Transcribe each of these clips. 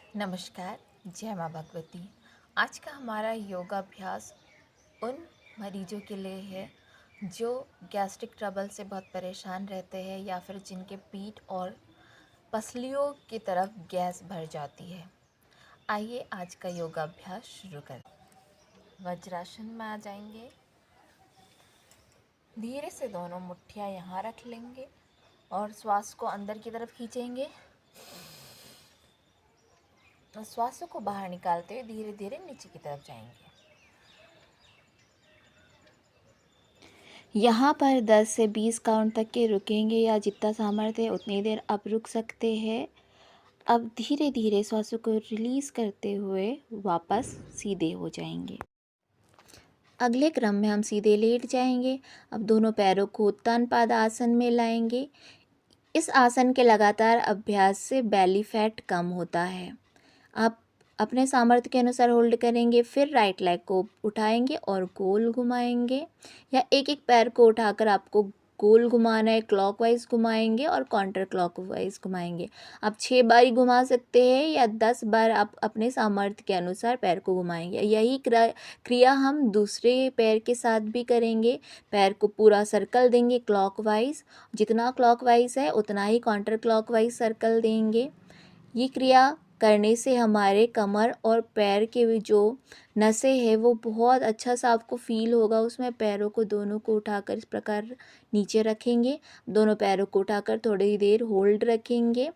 नमस्कार। जय माँ भगवती। आज का हमारा योगाभ्यास उन मरीजों के लिए है जो गैस्ट्रिक ट्रबल से बहुत परेशान रहते हैं या फिर जिनके पीठ और पसलियों की तरफ गैस भर जाती है। आइए आज का योगाभ्यास शुरू करें। वज्रासन में आ जाएंगे। धीरे से दोनों मुट्ठियाँ यहाँ रख लेंगे और श्वास को अंदर की तरफ खींचेंगे। तो श्वास को बाहर निकालते हुए धीरे धीरे नीचे की तरफ जाएंगे। यहाँ पर 10 से 20 काउंट तक के रुकेंगे या जितना सामर्थ्य है उतनी देर आप रुक सकते हैं। अब धीरे धीरे श्वास को रिलीज़ करते हुए वापस सीधे हो जाएंगे। अगले क्रम में हम सीधे लेट जाएंगे। अब दोनों पैरों को उत्तान आसन में लाएंगे। इस आसन के लगातार अभ्यास से बेली फैट कम होता है। आप अपने सामर्थ्य के अनुसार होल्ड करेंगे, फिर राइट लेग को उठाएंगे और गोल घुमाएंगे या एक एक पैर को उठाकर आपको गोल घुमाना है। क्लॉकवाइज घुमाएंगे और काउंटर क्लॉकवाइज घुमाएंगे। आप 6 बार ही घुमा सकते हैं या 10 बार आप अपने सामर्थ्य के अनुसार पैर को घुमाएंगे। यही क्रिया हम दूसरे पैर के साथ भी करेंगे। पैर को पूरा सर्कल देंगे क्लॉकवाइज, जितना क्लॉकवाइज है उतना ही काउंटर क्लॉकवाइज सर्कल देंगे। ये क्रिया करने से हमारे कमर और पैर के जो नसें हैं वो बहुत अच्छा सा आपको फील होगा। उसमें पैरों को दोनों को उठाकर इस प्रकार नीचे रखेंगे। दोनों पैरों को उठाकर थोड़ी देर होल्ड रखेंगे।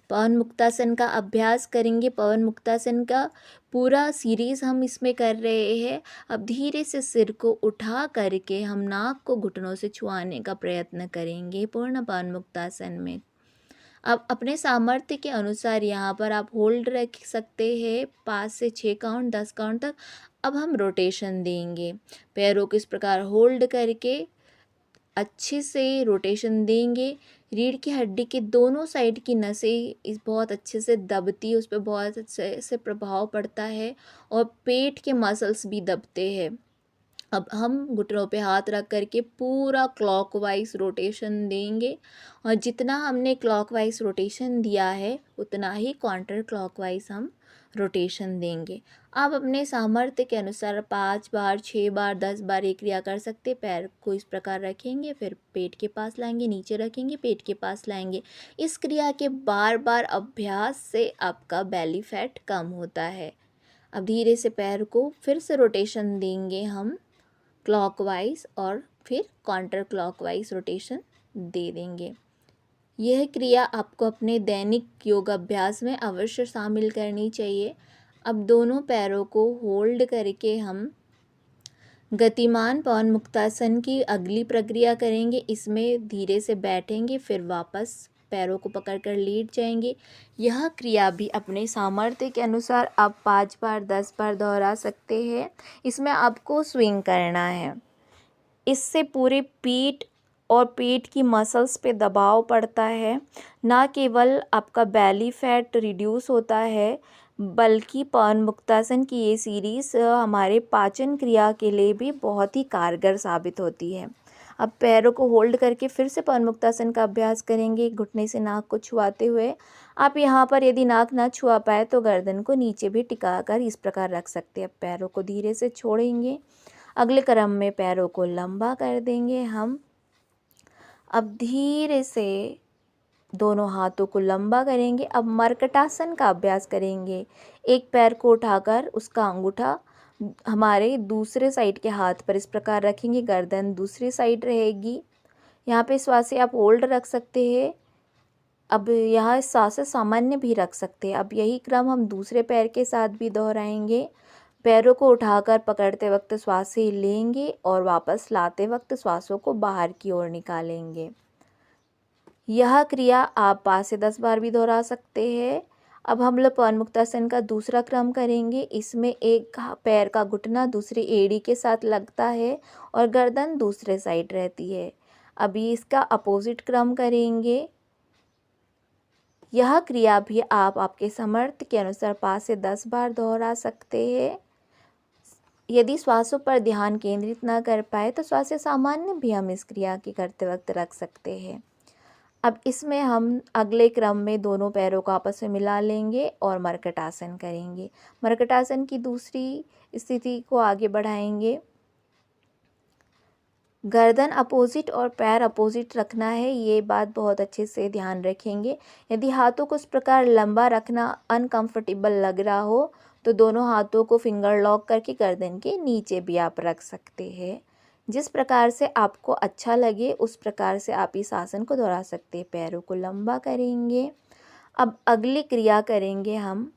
पवन मुक्तासन का अभ्यास करेंगे। पवन मुक्तासन का पूरा सीरीज़ हम इसमें कर रहे हैं। अब धीरे से सिर को उठा करके हम नाक को घुटनों से छुआने का प्रयत्न करेंगे पूर्ण पवन मुक्तासन में। अब अपने सामर्थ्य के अनुसार यहाँ पर आप होल्ड रख सकते हैं 5 से 6 काउंट, 10 काउंट तक। अब हम रोटेशन देंगे। पैरों को इस प्रकार होल्ड करके अच्छे से रोटेशन देंगे। रीढ़ की हड्डी के दोनों साइड की नसें इस बहुत अच्छे से दबती है, उस पर बहुत अच्छे से प्रभाव पड़ता है और पेट के मसल्स भी दबते हैं। अब हम घुटनों पे हाथ रख करके पूरा क्लॉकवाइज रोटेशन देंगे और जितना हमने क्लॉकवाइज रोटेशन दिया है उतना ही काउंटर क्लॉकवाइज हम रोटेशन देंगे। आप अपने सामर्थ्य के अनुसार 5 बार, 6 बार, 10 बार ये क्रिया कर सकते। पैर को इस प्रकार रखेंगे, फिर पेट के पास लाएंगे, नीचे रखेंगे, पेट के पास लाएंगे। इस क्रिया के बार बार अभ्यास से आपका बेली फैट कम होता है। अब धीरे से पैर को फिर से रोटेशन देंगे हम क्लॉकवाइज और फिर काउंटर क्लॉकवाइज रोटेशन दे देंगे। यह क्रिया आपको अपने दैनिक योगाभ्यास में अवश्य शामिल करनी चाहिए। अब दोनों पैरों को होल्ड करके हम गतिमान पवन मुक्तासन की अगली प्रक्रिया करेंगे। इसमें धीरे से बैठेंगे, फिर वापस पैरों को पकड़कर लेट जाएंगे। यह क्रिया भी अपने सामर्थ्य के अनुसार आप 5 बार, 10 बार दोहरा सकते हैं। इसमें आपको स्विंग करना है। इससे पूरे पीठ और पेट की मसल्स पे दबाव पड़ता है। ना केवल आपका बेली फैट रिड्यूस होता है बल्कि पवन मुक्तासन की ये सीरीज़ हमारे पाचन क्रिया के लिए भी बहुत ही कारगर साबित होती है। अब पैरों को होल्ड करके फिर से पवन मुक्तासन का अभ्यास करेंगे, घुटने से नाक को छुआते हुए। आप यहाँ पर यदि नाक ना छुआ पाए तो गर्दन को नीचे भी टिकाकर इस प्रकार रख सकते हैं। पैरों को धीरे से छोड़ेंगे। अगले क्रम में पैरों को लंबा कर देंगे हम। अब धीरे से दोनों हाथों को लंबा करेंगे। अब मर्कटासन का अभ्यास करेंगे। एक पैर को उठाकर उसका अंगूठा हमारे दूसरे साइड के हाथ पर इस प्रकार रखेंगे। गर्दन दूसरी साइड रहेगी। यहाँ पे श्वासें आप होल्ड रख सकते हैं। अब यहाँ श्वासें सामान्य भी रख सकते हैं। अब यही क्रम हम दूसरे पैर के साथ भी दोहराएंगे। पैरों को उठाकर पकड़ते वक्त श्वासें लेंगे और वापस लाते वक्त श्वासों को बाहर की ओर निकालेंगे। यह क्रिया आप 5 से 10 बार भी दोहरा सकते हैं। अब हम लोग पवन मुक्तासन का दूसरा क्रम करेंगे। इसमें एक पैर का घुटना दूसरी एड़ी के साथ लगता है और गर्दन दूसरे साइड रहती है। अभी इसका अपोजिट क्रम करेंगे। यह क्रिया भी आप आपके सामर्थ्य के अनुसार 5 से 10 बार दोहरा सकते हैं। यदि श्वासों पर ध्यान केंद्रित ना कर पाए तो श्वासें सामान्य भी हम इस क्रिया की करते वक्त रख सकते हैं। अब इसमें हम अगले क्रम में दोनों पैरों को आपस में मिला लेंगे और मरकट आसन करेंगे। मरकट आसन की दूसरी स्थिति को आगे बढ़ाएंगे। गर्दन अपोजिट और पैर अपोजिट रखना है, ये बात बहुत अच्छे से ध्यान रखेंगे। यदि हाथों को इस प्रकार लंबा रखना अनकंफर्टेबल लग रहा हो तो दोनों हाथों को फिंगर लॉक करके गर्दन के नीचे भी आप रख सकते हैं। जिस प्रकार से आपको अच्छा लगे उस प्रकार से आप इस आसन को दोहरा सकते हैं। पैरों को लंबा करेंगे। अब अगली क्रिया करेंगे हम।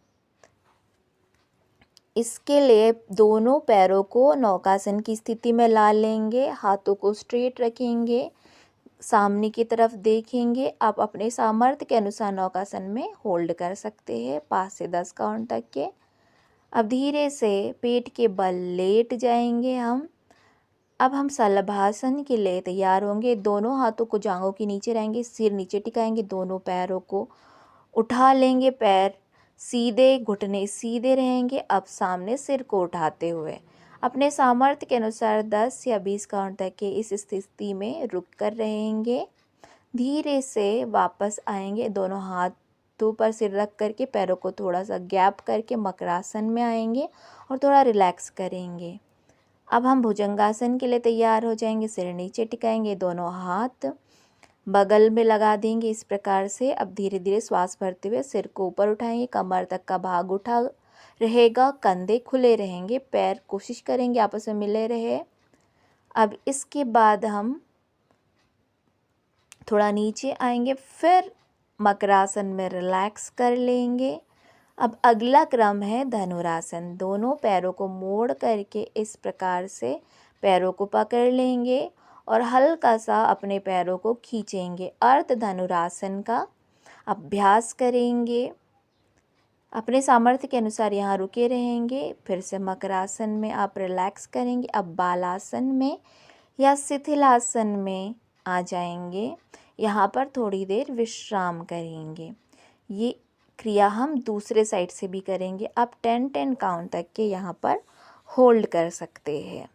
इसके लिए दोनों पैरों को नौकासन की स्थिति में ला लेंगे, हाथों को स्ट्रेट रखेंगे, सामने की तरफ देखेंगे। आप अपने सामर्थ्य के अनुसार नौकासन में होल्ड कर सकते हैं 5 से 10 काउंट तक के। अब धीरे से पेट के बल लेट जाएंगे हम। अब हम शलभासन के लिए तैयार होंगे। दोनों हाथों को जांघों के नीचे रहेंगे, सिर नीचे टिकाएंगे, दोनों पैरों को उठा लेंगे, पैर सीधे, घुटने सीधे रहेंगे। अब सामने सिर को उठाते हुए अपने सामर्थ्य के अनुसार 10 या 20 काउंट तक के इस स्थिति में रुक कर रहेंगे। धीरे से वापस आएंगे, दोनों हाथों पर सिर रख करके पैरों को थोड़ा सा गैप करके मकरासन में आएंगे और थोड़ा रिलैक्स करेंगे। अब हम भुजंगासन के लिए तैयार हो जाएंगे। सिर नीचे टिकाएंगे, दोनों हाथ बगल में लगा देंगे इस प्रकार से। अब धीरे धीरे श्वास भरते हुए सिर को ऊपर उठाएंगे, कमर तक का भाग उठा रहेगा, कंधे खुले रहेंगे, पैर कोशिश करेंगे आपस में मिले रहे। अब इसके बाद हम थोड़ा नीचे आएंगे, फिर मकरासन में रिलैक्स कर लेंगे। अब अगला क्रम है धनुरासन। दोनों पैरों को मोड़ करके इस प्रकार से पैरों को पकड़ लेंगे और हल्का सा अपने पैरों को खींचेंगे। अर्ध धनुरासन का अभ्यास करेंगे। अपने सामर्थ्य के अनुसार यहाँ रुके रहेंगे। फिर से मकरासन में आप रिलैक्स करेंगे। अब बालासन में या शिथिलासन में आ जाएंगे। यहाँ पर थोड़ी देर विश्राम करेंगे। ये क्रिया हम दूसरे साइड से भी करेंगे। आप 10-10 काउंट तक के यहाँ पर होल्ड कर सकते हैं।